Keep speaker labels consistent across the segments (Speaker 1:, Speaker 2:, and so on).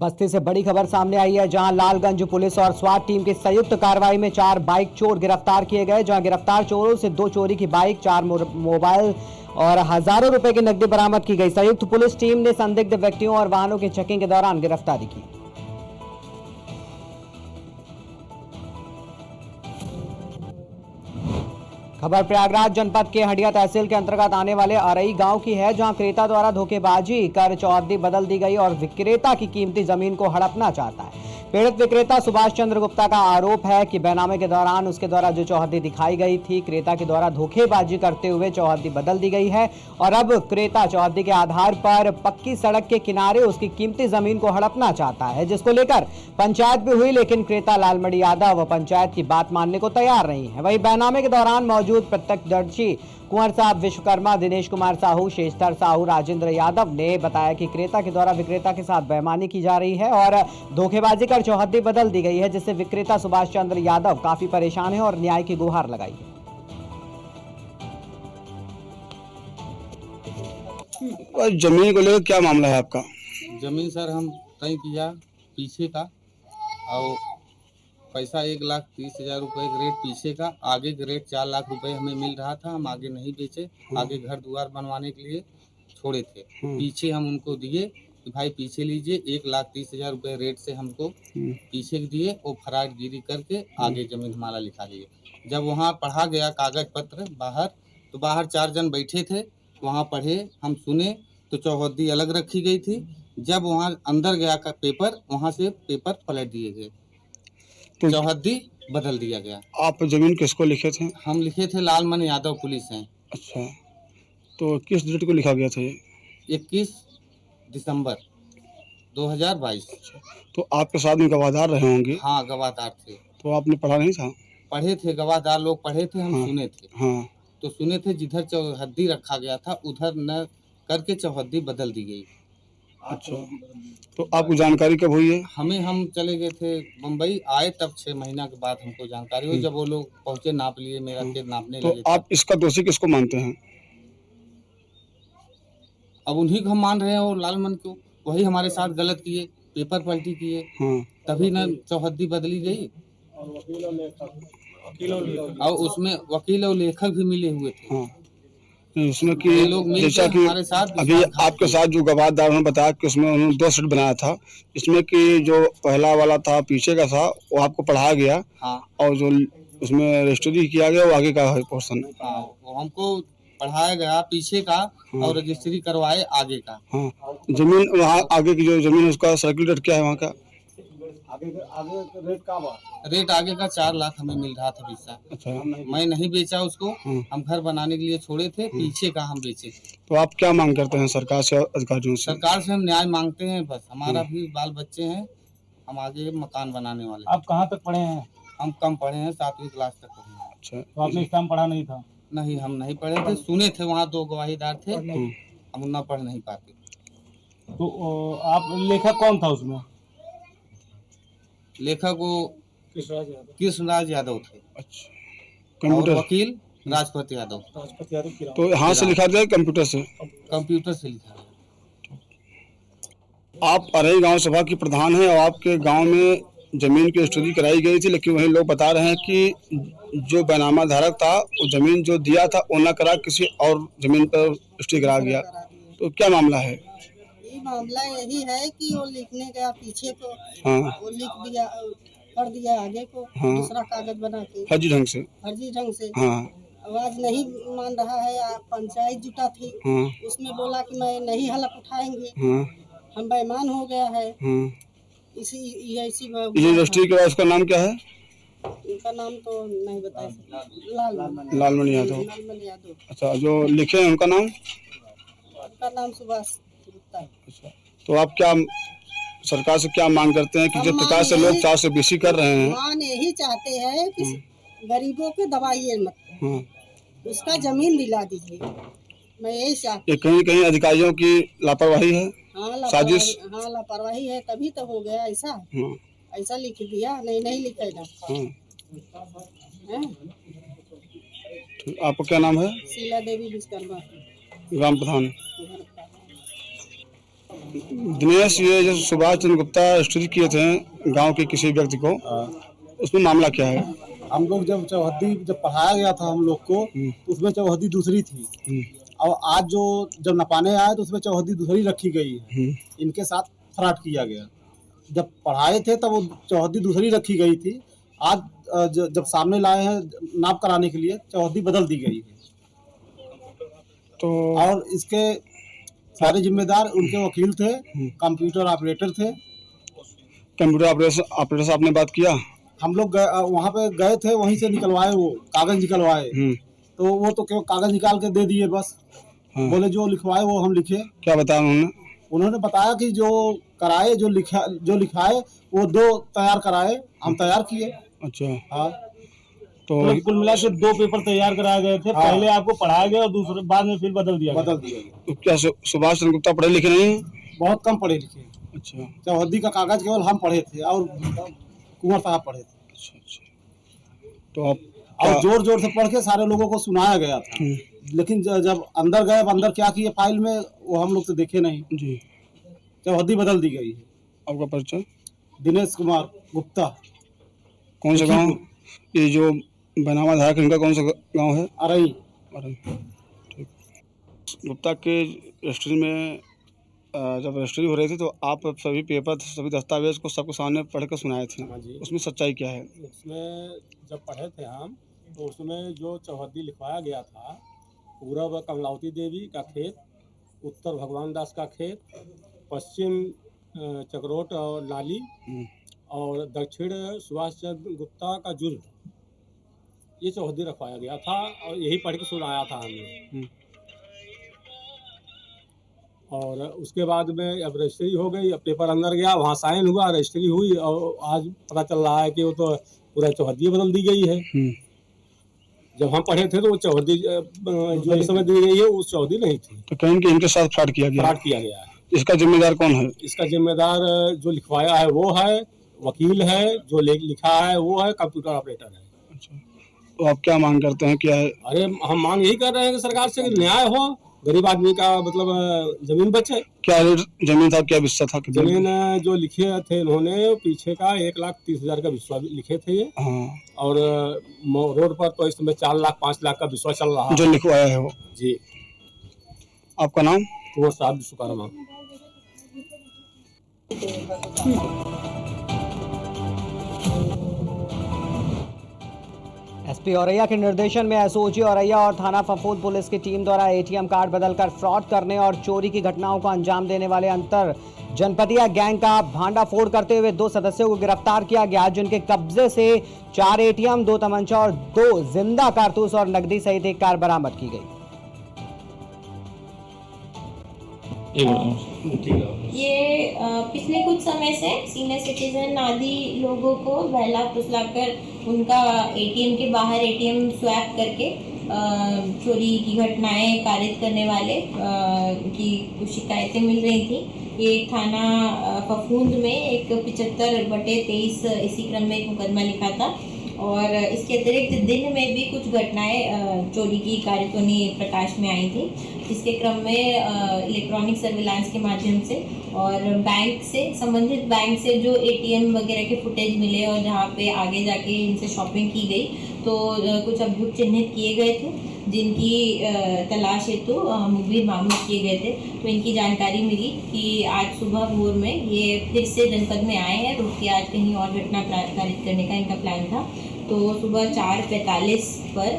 Speaker 1: बस्ती से बड़ी खबर सामने आई है, जहां लालगंज पुलिस और स्वाट टीम की संयुक्त कार्रवाई में 4 बाइक चोर गिरफ्तार किए गए। जहां गिरफ्तार चोरों से 2 चोरी की बाइक, 4 मोबाइल और हजारों रुपए की नकदी बरामद की गई। संयुक्त पुलिस टीम ने संदिग्ध व्यक्तियों और वाहनों की चेकिंग के दौरान गिरफ्तारी की। खबर प्रयागराज जनपद के हंडिया तहसील के अंतर्गत आने वाले अरई गांव की है, जहां क्रेता द्वारा धोखेबाजी कर चौहद्दी बदल दी गई और विक्रेता की कीमती जमीन को हड़पना चाहता है। पीड़ित विक्रेता सुभाष चंद्र गुप्ता का आरोप है कि बैनामे के दौरान उसके द्वारा जो चौहद्दी दिखाई गई थी, क्रेता के द्वारा धोखेबाजी करते हुए चौहद्दी बदल दी गई है और अब क्रेता चौहद्दी के आधार पर पक्की सड़क के किनारे उसकी कीमती जमीन को हड़पना चाहता है, जिसको लेकर पंचायत भी हुई, लेकिन क्रेता लालमणि यादव व पंचायत की बात मानने को तैयार नहीं है। वहीं बैनामे के दौरान मौजूद प्रत्यक्षदर्शी कुंवर साहब विश्वकर्मा, दिनेश कुमार साहू, शेषधर साहू, राजेंद्र यादव ने बताया कि क्रेता के द्वारा विक्रेता के साथ बेईमानी की जा रही है और धोखेबाजी कर चौहद्दी बदल दी गई है, जिससे विक्रेता सुभाष चंद्र यादव काफी परेशान है और न्याय की गुहार लगाई है।
Speaker 2: जमीन को लेकर क्या मामला है आपका?
Speaker 3: जमीन सर हम तय किया पीछे का और पैसा 1,30,000 रुपये रेट पीछे का, आगे के रेट 4 लाख रुपए हमें मिल रहा था। हम आगे नहीं बेचे, आगे घर द्वार बनवाने के लिए छोड़े थे। पीछे हम उनको दिए कि भाई पीछे लीजिए, 1,30,000 रुपये रेट से हमको पीछे दिए और फराडगिरी करके आगे जमीन हमारा लिखा लिए। जब वहाँ पढ़ा गया कागज पत्र बाहर, तो बाहर 4 जन बैठे थे, वहाँ पढ़े, हम सुने तो चौहद्दी अलग रखी गई थी। जब वहाँ अंदर गया का पेपर, वहाँ से पेपर पलट दिए गए, तो चौहद्दी बदल दिया गया।
Speaker 2: आप जमीन किसको लिखे थे?
Speaker 3: हम लिखे थे लालमणि यादव पुलिस हैं।
Speaker 2: अच्छा, तो किस डेट को लिखा गया था ये?
Speaker 3: 21 दिसंबर 2022।
Speaker 2: अच्छा, तो आपके साथ में गवाहदार रहे होंगे?
Speaker 3: हाँ, गवाहदार थे।
Speaker 2: तो आपने पढ़ा नहीं था?
Speaker 3: पढ़े थे, गवाहदार लोग पढ़े थे, हम सुने थे।
Speaker 2: हाँ,
Speaker 3: तो सुने थे जिधर चौहद्दी रखा गया था उधर न करके चौहद्दी बदल दी गई।
Speaker 2: अच्छा, तो आपको जानकारी कब हुई है?
Speaker 3: हम चले गए थे मुंबई, आए तब 6 महीना के बाद हमको जानकारी हुई, जब वो लोग पहुंचे, नाप लिए, मेरा खेत नापने
Speaker 2: तो
Speaker 3: लगे।
Speaker 2: आप इसका दोषी किसको मानते हैं?
Speaker 3: अब उन्हीं को हम मान रहे हैं और लालमन को, वही हमारे साथ गलत किए, पेपर पलटी किए।
Speaker 2: हाँ,
Speaker 3: तभी न चौहद्दी बदली गई और उसमें वकील और लेखक भी मिले हुए थे।
Speaker 2: हाँ, उसमें कि
Speaker 3: लोग
Speaker 2: जैसा कि
Speaker 3: हमारे साथ
Speaker 2: अभी आपके साथ जो गवाहदार ने बताया कि उसमें उन्होंने 2 सेट बनाया था, इसमें कि जो पहला वाला था पीछे का था वो आपको पढ़ाया गया।
Speaker 3: हाँ,
Speaker 2: और जो उसमें रजिस्ट्री किया गया वो आगे का है पोर्शन।
Speaker 3: हाँ, वो हमको पढ़ाया गया पीछे का और रजिस्ट्री करवाए आगे का।
Speaker 2: हाँ, जमीन वहाँ आगे की जो जमीन है उसका सर्किल रेट क्या है वहाँ का?
Speaker 3: आगे रेट का रेट आगे का 4 लाख हमें मिल रहा था पैसा।
Speaker 2: अच्छा,
Speaker 3: मैं नहीं बेचा उसको, हम घर बनाने के लिए छोड़े थे, पीछे का हम बेचे थे।
Speaker 2: तो आप क्या मांग करते हैं सरकार से और अधिकारियों से?
Speaker 3: सरकार से हम न्याय मांगते हैं, बस हमारा भी बाल बच्चे हैं, हम आगे मकान बनाने वाले।
Speaker 4: आप कहाँ तक पढ़े हैं?
Speaker 3: हम कम पढ़े हैं, 7वीं क्लास तक पढ़े हैं।
Speaker 2: अच्छा,
Speaker 4: तो आपने इस टाइम पढ़ा नहीं था?
Speaker 3: नहीं, हम नहीं पढ़े थे, सुने थे, वहाँ 2 गवाहीदार थे, हम उतना पढ़ नहीं पाते।
Speaker 4: तो आप लेखक कौन था उसमें?
Speaker 3: लेखक वो कृष्णराज यादव थे।
Speaker 2: अच्छा,
Speaker 3: और
Speaker 2: कंप्यूटर
Speaker 3: वकील राजपत यादव।
Speaker 2: तो हाथ से लिखा गया कंप्यूटर से?
Speaker 3: कंप्यूटर से लिखा है।
Speaker 2: आप अरई गांव सभा की प्रधान हैं और आपके गांव में जमीन की रजिस्ट्री कराई गई थी, लेकिन वही लोग बता रहे हैं कि जो बैनामा धारक था वो जमीन जो दिया था वो न करा, किसी और जमीन पर रजिस्ट्री करा गया। तो क्या मामला है?
Speaker 5: ये मामला यही है कि वो लिखने गया पीछे को,
Speaker 2: हाँ,
Speaker 5: वो लिख दिया, कर दिया आगे को,
Speaker 2: हाँ,
Speaker 5: दूसरा कागज बना के
Speaker 2: फर्जी ढंग से।
Speaker 5: फर्जी ढंग से।
Speaker 2: हाँ,
Speaker 5: आवाज नहीं मान रहा है, पंचायत जुटा थी,
Speaker 2: हाँ,
Speaker 5: उसमें बोला कि मैं नहीं हलफ उठाएंगे,
Speaker 2: हाँ,
Speaker 5: हम बेईमान हो गया है।
Speaker 2: हाँ।
Speaker 5: इसी ऐसी
Speaker 2: ये रजिस्ट्री के बाद उसका नाम क्या है?
Speaker 5: उनका नाम तो नहीं बता सकते। लालमणि
Speaker 2: यादव।
Speaker 5: लालमणि यादव।
Speaker 2: अच्छा, जो लिखे हैं उनका नाम?
Speaker 5: उनका नाम सुभाष गुप्ता।
Speaker 2: अच्छा, तो आप क्या सरकार से क्या मांग करते हैं कि जिस प्रकार से लोग 4 से बेसी कर रहे हैं?
Speaker 5: मान यही चाहते हैं कि गरीबों के दवाइए मत, उसका जमीन दिला दीजिए। मैं यही चाहती।
Speaker 2: कहीं कहीं अधिकारियों की लापरवाही है, साजिश।
Speaker 5: हाँ, लापरवाही है, तभी तो हो गया ऐसा। ऐसा लिख दिया, नहीं लिखेगा।
Speaker 2: आपका क्या नाम है?
Speaker 5: शीला देवी विश्वकर्मा,
Speaker 2: ग्राम प्रधान। दिनेश, ये जो सुभाष चंद्र गुप्ता स्टोरी किए थे गांव के किसी व्यक्ति को, उसमें मामला क्या है?
Speaker 6: हम लोग जब चौहद्दी पढ़ाया गया था हम लोग को, तो उसमें चौहद्दी दूसरी थी, और आज जब नपाने आए तो उसमें चौहद्दी दूसरी रखी गई है। इनके साथ फ्रॉड किया गया। जब पढ़ाए थे तब वो चौहद्दी दूसरी रखी गई थी, आज जब सामने लाए हैं नाप कराने के लिए चौहद्दी बदल दी गई है।
Speaker 2: तो
Speaker 6: और इसके सारे जिम्मेदार उनके वकील थे, कंप्यूटर ऑपरेटर थे।
Speaker 2: कंप्यूटर ऑपरेटर से आपने बात किया?
Speaker 6: हम लोग वहाँ पे गए थे, वहीं से निकलवाए, वो कागज निकलवाए, तो वो तो केवल कागज निकाल के दे दिए बस। बोले जो लिखवाए वो हम लिखे।
Speaker 2: क्या बताया उन्होंने?
Speaker 6: उन्होंने बताया कि जो कराए, जो लिखाए वो 2 तैयार कराए, हम तैयार किए।
Speaker 2: अच्छा।
Speaker 6: हाँ,
Speaker 2: तो
Speaker 4: कुल मिला के 2 पेपर तैयार कराए गए थे।
Speaker 6: हाँ।
Speaker 4: पहले आपको पढ़ाया गया और दूसरे बाद में फिर बदल दिया गया।
Speaker 2: तो क्या सुभाष चंद्र गुप्ता पढ़े लिखे नहीं?
Speaker 6: बहुत कम पढ़े लिखे।
Speaker 2: अच्छा।
Speaker 6: चौहद्दी का कागज केवल हम पढ़े थे और कुंवर साहब पढ़े थे।
Speaker 2: अच्छा। तो आप
Speaker 6: और जोर जोर से पढ़ के सारे लोगों को सुनाया गया था। लेकिन जब अंदर गए, अंदर क्या किए फाइल में वो हम लोग तो देखे नहीं
Speaker 2: जी।
Speaker 6: चौहद्दी बदल दी गई है।
Speaker 2: आपका परिचय?
Speaker 6: दिनेश कुमार गुप्ता।
Speaker 2: कौन सा गांव? ये जो बनावा धारक इनका कौन सा गांव है?
Speaker 6: अरई।
Speaker 2: ठीक। गुप्ता के रजिस्ट्री में जब रजिस्ट्री हो रही थी तो आप सभी पेपर, सभी दस्तावेज को सबको सामने पढ़ कर सुनाए थे।
Speaker 7: हाँ जी।
Speaker 2: उसमें सच्चाई क्या है?
Speaker 7: उसमें जब पढ़े थे हम, तो उसमें जो चौहद्दी लिखवाया गया था, पूरब कमलावती देवी का खेत, उत्तर भगवान दास का खेत, पश्चिम चक्रोट और लाली, और दक्षिण सुभाष चंद्र गुप्ता का जुर्म, ये चौहद्दी रखवाया गया था और यही पढ़ के सुनाया था हमने। और उसके बाद में अब रजिस्ट्री हो गई, अब पेपर अंदर गया, वहाँ साइन हुआ, रजिस्ट्री हुई, और आज पता चल रहा है कि वो तो पूरा चौहद्दी बदल दी गई है। जब हम पढ़े थे तो वो चौहद्दी जो इस समय दी गई है वो चौहद्दी नहीं थी।
Speaker 2: तो कहीं कि इनके साथ फ्रॉड किया गया?
Speaker 7: फ्रॉड किया गया है।
Speaker 2: इसका जिम्मेदार कौन है?
Speaker 7: इसका जिम्मेदार जो लिखवाया है वो है, वकील है, जो लिखा है वो है, कंप्यूटर ऑपरेटर है।
Speaker 2: अच्छा। तो आप क्या मांग करते हैं? क्या है?
Speaker 7: अरे हम मांग यही कर रहे हैं कि सरकार से न्याय हो, गरीब आदमी का मतलब जमीन बचे।
Speaker 2: क्या जमीन था, क्या विस्सा था?
Speaker 7: जमीन जो लिखे थे इन्होंने पीछे का 1,30,000 का विश्वा लिखे थे ये।
Speaker 2: हाँ।
Speaker 7: और रोड पर तो इस समय 4 लाख 5 लाख का विश्वा चल रहा है
Speaker 2: जो लिखवाया है वो।
Speaker 7: जी।
Speaker 2: आपका नाम?
Speaker 7: कुंवर साहब विश्वकर्मा।
Speaker 1: एसपी औरैया के निर्देशन में एसओजी औरैया और थाना फफूद पुलिस की टीम द्वारा एटीएम कार्ड बदलकर फ्रॉड करने और चोरी की घटनाओं को अंजाम देने वाले अंतर जनपदिया गैंग का भांडाफोड़ करते हुए 2 सदस्यों को गिरफ्तार किया गया, जिनके कब्जे से 4 एटीएम, 2 तमंचा और 2 जिंदा कारतूस और नकदी सहित एक कार बरामद की गई।
Speaker 8: ये पिछले कुछ समय से सीनियर सिटीजन आदि लोगों को बहला फुसलाकर उनका एटीएम के बाहर एटीएम स्वैप करके चोरी की घटनाएं कारित करने वाले की कुछ शिकायतें मिल रही थी। ये थाना फफूंद में एक 75/23 इसी क्रम में एक मुकदमा लिखा था और इसके अतिरिक्त दिन में भी कुछ घटनाएं चोरी की कारित होनी प्रकाश में आई थी, जिसके क्रम में इलेक्ट्रॉनिक सर्विलांस के माध्यम से और बैंक से संबंधित बैंक से जो एटीएम वगैरह के फुटेज मिले और जहाँ पे आगे जाके इनसे शॉपिंग की गई तो कुछ अभियुक्त चिन्हित किए गए थे, जिनकी तलाश हेतु मुखबिर मामले किए गए थे। तो इनकी जानकारी मिली कि आज सुबह भोर में ये फिर से जनपद में आए हैं, रुक के आज कहीं और घटना कारित करने का इनका प्लान था। तो सुबह 4:45 पर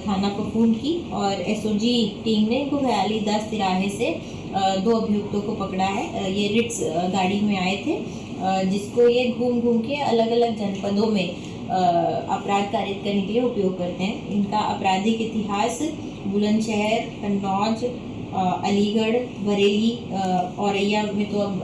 Speaker 8: थाना फफूंद की और एसओजी टीम ने इनको भयाली 10 तिराहे से 2 अभियुक्तों को पकड़ा है। ये रिट्स गाड़ी में आए थे, जिसको ये घूम घूम के अलग अलग जनपदों में अपराध कारित करने के लिए उपयोग करते हैं। इनका आपराधिक इतिहास बुलंदशहर, कन्नौज, अलीगढ़, बरेली, औरैया में तो अब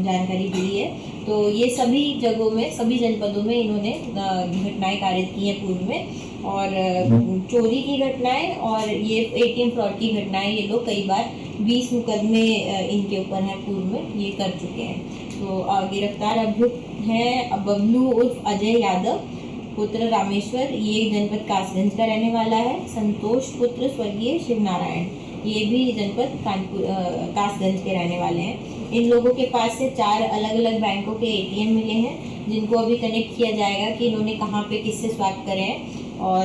Speaker 8: जानकारी मिली है। तो ये सभी जगहों में, सभी जनपदों में इन्होंने घटनाएं कारित की हैं पूर्व में, और चोरी की घटनाएं और ये एटीएम फ्रॉड की घटनाएं ये लोग कई बार 20 मुकदमे इनके ऊपर हैं पूर्व में, ये कर चुके हैं। तो गिरफ्तार अभियुक्त हैं बबलू उर्फ अजय यादव पुत्र रामेश्वर, ये जनपद कासगंज का रहने वाला है। संतोष पुत्र स्वर्गीय शिवनारायण, ये भी जनपद कानपुर कासगंज के रहने वाले हैं। इन लोगों के पास से 4 अलग अलग बैंकों के ATM मिले हैं, जिनको अभी कनेक्ट किया जाएगा कि इन्होंने कहाँ पे किससे स्वैप करे हैं। और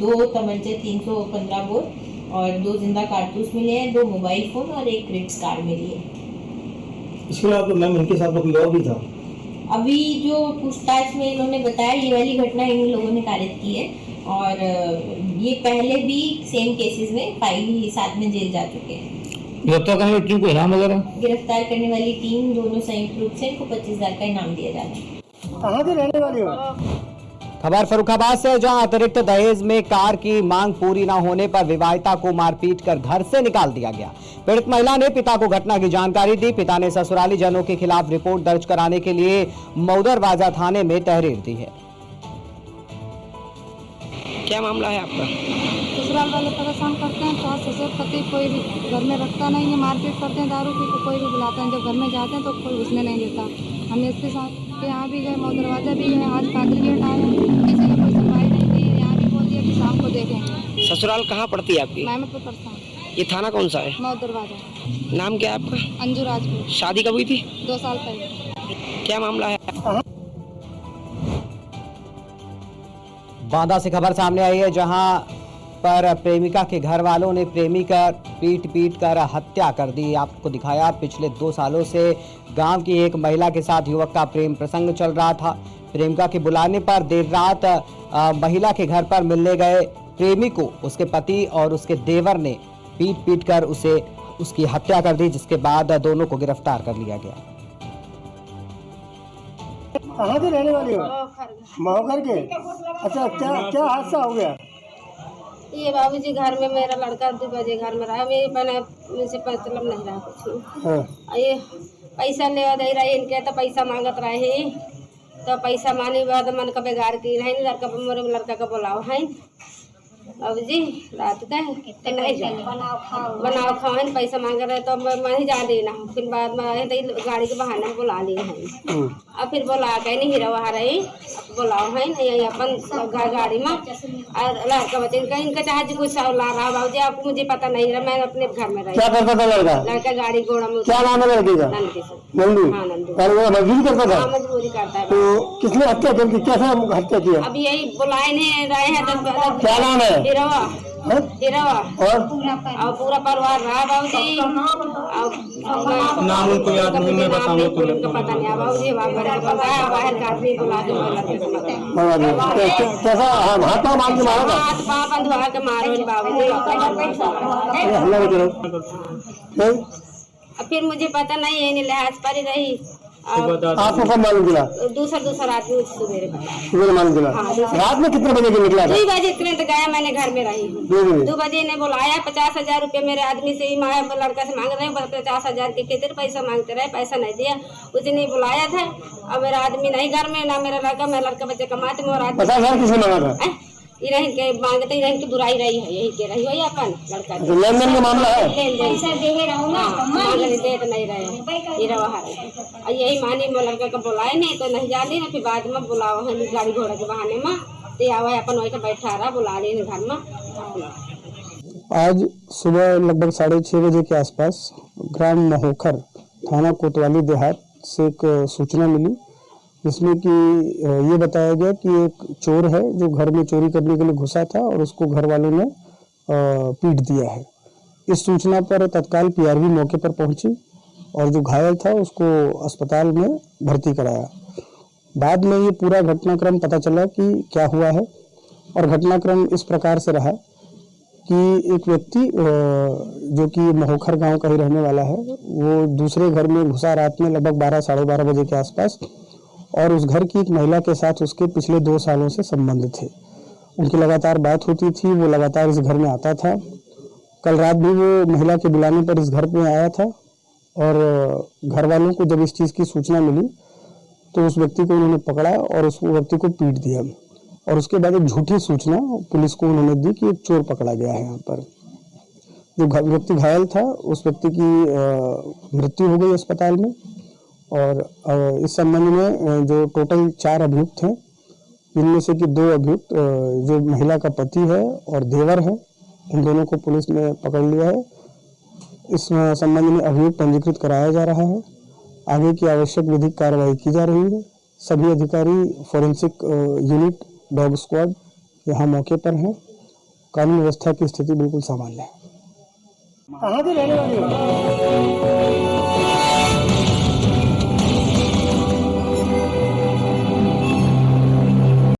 Speaker 8: 2 तमंचे 315 बोर और 2 जिंदा कारतूस मिले हैं, 2 मोबाइल फ़ोन और 1 क्रेडिट कार्ड मिली है।
Speaker 4: इसके अलावा मैम इनके साथ कोई और भी था?
Speaker 8: अभी जो पूछताछ में इन्होंने बताया ये वाली घटना इन लोगों ने कारित की है और ये पहले भी सेम केसेस में फाइल साथ में जेल जा चुके हैं।
Speaker 4: गिरफ्तार करने वाली टीम को इनाम वगैरह?
Speaker 8: गिरफ्तार करने वाली टीम दोनों संयुक्त रूप से इनको 25,000 का इनाम दिया जा रहा है।
Speaker 6: कहाँ के रहने वाली हो?
Speaker 1: खबर फर्रुखाबाद से, जहां अतिरिक्त दहेज में कार की मांग पूरी न होने पर विवाहिता को मारपीट कर घर से निकाल दिया गया। पीड़ित महिला ने पिता को घटना की जानकारी दी। पिता ने ससुराली जनों के खिलाफ रिपोर्ट दर्ज कराने के लिए मऊदरबाजा थाने में तहरीर दी है।
Speaker 9: क्या मामला है आपका?
Speaker 10: ससुराल वाले परेशान करते हैं, सास ससुर पति कोई भी घर में रखता नहीं है, मारपीट करते हैं, दारू पी को कोई भी बुलाते हैं, जब घर में जाते हैं तो कोई घुसने नहीं देता। हम इसके साथ के यहाँ भी गए, मऊदरबाजा भी गए, आज कादरी गेट आए, किसी ने कोई सुनवाई नहीं दी। यहाँ भी बोल दिया कि शाम को देखेंगे।
Speaker 9: ससुराल कहाँ पड़ती है आपकी?
Speaker 10: महमदपुर परसा।
Speaker 9: ये थाना कौन सा है?
Speaker 10: मऊदरबाजा।
Speaker 9: नाम क्या है आपका?
Speaker 10: अंजू राजपूत।
Speaker 9: शादी कब हुई थी?
Speaker 10: 2 साल पहले।
Speaker 9: क्या मामला है?
Speaker 1: बांदा से खबर सामने आई है, जहां पर प्रेमिका के घर वालों ने प्रेमी कर पीट कर हत्या कर दी। आपको दिखाया, पिछले 2 सालों से गांव की एक महिला के साथ युवक का प्रेम प्रसंग चल रहा था। प्रेमिका के बुलाने पर देर रात महिला के घर पर मिलने गए प्रेमी को उसके पति और उसके देवर ने पीट कर उसकी हत्या कर दी, जिसके बाद दोनों को गिरफ्तार कर लिया गया।
Speaker 6: कहाँ के रहने वाली हो? महोकर के। अच्छा, क्या हादसा हो गया?
Speaker 10: ये बाबूजी घर में मेरा लड़का 2 बजे घर में रहा, मेरी बहन से मतलब नहीं रहा कुछ। ये पैसा ले दे रहे इनके, तो पैसा मांगत रहे, तो पैसा माने बाद मन का बेगार की नहीं, लड़का का बुलाओ है बाबूजी रात का तो नहीं जा बनाओ खाओ है, पैसा मांग रहे तो मैं ही जा देना। फिर बाद में गाड़ी के बहाने में बुला लिए हैं, और फिर बुला के नहीं हीरा वहाँ रही बुलाओ है नहीं अपन गाड़ी में। और लड़का बच्चे इनका चाहे कुछ ला रहा बाबूजी, आपको मुझे पता नहीं रहा, मैं अपने घर में रही।
Speaker 6: क्या करता था लड़का?
Speaker 10: लड़का गाड़ी घोड़ा में।
Speaker 6: क्या नाम है लड़की का? नंदू।
Speaker 10: हाँ नंदू।
Speaker 6: मजदूरी करता था?
Speaker 10: मजदूरी करता है।
Speaker 6: तो किसने हत्या की? कैसे हत्या किया?
Speaker 10: अब यही बुलाए नहीं रहे हैं।
Speaker 6: क्या नाम है?
Speaker 10: हिरवा।
Speaker 6: और
Speaker 10: पूरा परिवार रहा बाबूजी।
Speaker 4: नाम उनको याद नहीं, मैं बताऊंगा तो
Speaker 10: उनका पता नहीं बाबूजी, बाहर का आदमी बुला के
Speaker 6: कैसा हाथ पाँव बांध के मारा था?
Speaker 10: हाथ पाँव बंधवा के मारो बाबूजी। फिर मुझे पता नहीं है, लिहाज पर ही रही।
Speaker 6: आपको कब मालूम चला?
Speaker 10: दूसरा आदमी
Speaker 6: सुबह मालूम चला। रात में कितने बजे के निकला?
Speaker 10: 2 बजे तुरंत गया, मैंने घर में रही। 2 बजे ने बुलाया, 50,000 रुपये मेरे आदमी से ही लड़का से मांग रहे हैं, 50,000 के कितने पैसा मांगते रहे, पैसा नहीं दिया। उसने बुलाया था, और मेरा आदमी नहीं घर में, ना मेरा लड़का, मैं लड़का बच्चे कमाते में।
Speaker 6: 50,000 किसने मांगा था?
Speaker 10: इरहन के मांगते, इरहन की बुराई रही है, यही के रही है अपन लड़का।
Speaker 6: लेन देन का मामला है?
Speaker 10: पैसा दे रहा दे तो नहीं रहे, ये रहा है। यही मानी में लड़का को बुलाए नहीं तो नहीं जा दी, फिर बाद में बुलाओ है गाड़ी घोड़ा के बहाने में, तो आवा अपन वही बैठा रहा, बुला ली घर में।
Speaker 11: आज सुबह लगभग 6:30 बजे के आसपास ग्राम महोखर, थाना कोतवाली देहात से एक सूचना मिली, जिसमें कि ये बताया गया कि एक चोर है जो घर में चोरी करने के लिए घुसा था और उसको घर वालों ने पीट दिया है। इस सूचना पर तत्काल पीआरवी मौके पर पहुंची और जो घायल था उसको अस्पताल में भर्ती कराया। बाद में ये पूरा घटनाक्रम पता चला कि क्या हुआ है, और घटनाक्रम इस प्रकार से रहा कि एक व्यक्ति जो कि महोखर गांव का ही रहने वाला है, वो दूसरे घर में घुसा रात में लगभग 12 साढ़े 12 बजे के आसपास, और उस घर की एक महिला के साथ उसके पिछले 2 सालों से संबंध थे। उनकी लगातार बात होती थी, वो लगातार इस घर में आता था। कल रात भी वो महिला के बुलाने पर इस घर में आया था, और घर वालों को जब इस चीज़ की सूचना मिली तो उस व्यक्ति को उन्होंने पकड़ा और उस व्यक्ति को पीट दिया। और उसके बाद एक झूठी सूचना पुलिस को उन्होंने दी कि एक चोर पकड़ा गया है यहाँ पर। जो व्यक्ति घायल था उस व्यक्ति की मृत्यु हो गई अस्पताल में, और इस संबंध में जो टोटल 4 अभियुक्त हैं, इनमें से कि 2 अभियुक्त जो महिला का पति है और देवर है, इन दोनों को पुलिस ने पकड़ लिया है इस संबंध में अभियोग पंजीकृत कराया जा रहा है। आगे की आवश्यक विधिक कार्रवाई की जा रही है। सभी अधिकारी फोरेंसिक यूनिट डॉग स्क्वाड यहाँ मौके पर हैं। कानून व्यवस्था की स्थिति बिल्कुल सामान्य है।
Speaker 12: कहाँ की रहने वाली हो?